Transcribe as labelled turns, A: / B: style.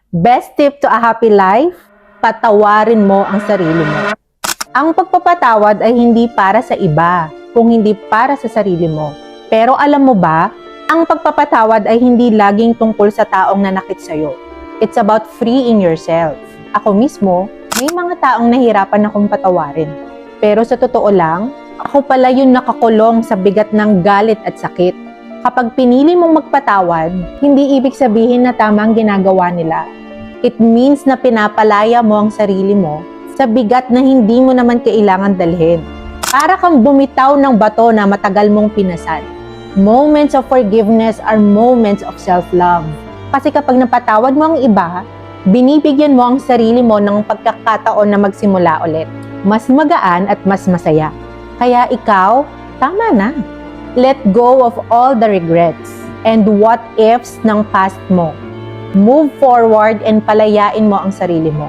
A: Best tip to a happy life, patawarin mo ang sarili mo. Ang pagpapatawad ay hindi para sa iba, kung hindi para sa sarili mo. Pero alam mo ba, ang pagpapatawad ay hindi laging tungkol sa taong nanakit sa'yo. It's about freeing yourself. Ako mismo, may mga taong nahirapan akong patawarin. Pero sa totoo lang, ako pala yung nakakulong sa bigat ng galit at sakit. Kapag pinili mong magpatawad, hindi ibig sabihin na tama ang ginagawa nila. It means na pinapalaya mo ang sarili mo sa bigat na hindi mo naman kailangan dalhin. Para kang bumitaw ng bato na matagal mong pinasan. Moments of forgiveness are moments of self-love. Kasi kapag napatawad mo ang iba, binibigyan mo ang sarili mo ng pagkakataon na magsimula ulit. Mas magaan at mas masaya. Kaya ikaw, tama na. Let go of all the regrets and what ifs ng past mo. Move forward and palayain mo ang sarili mo.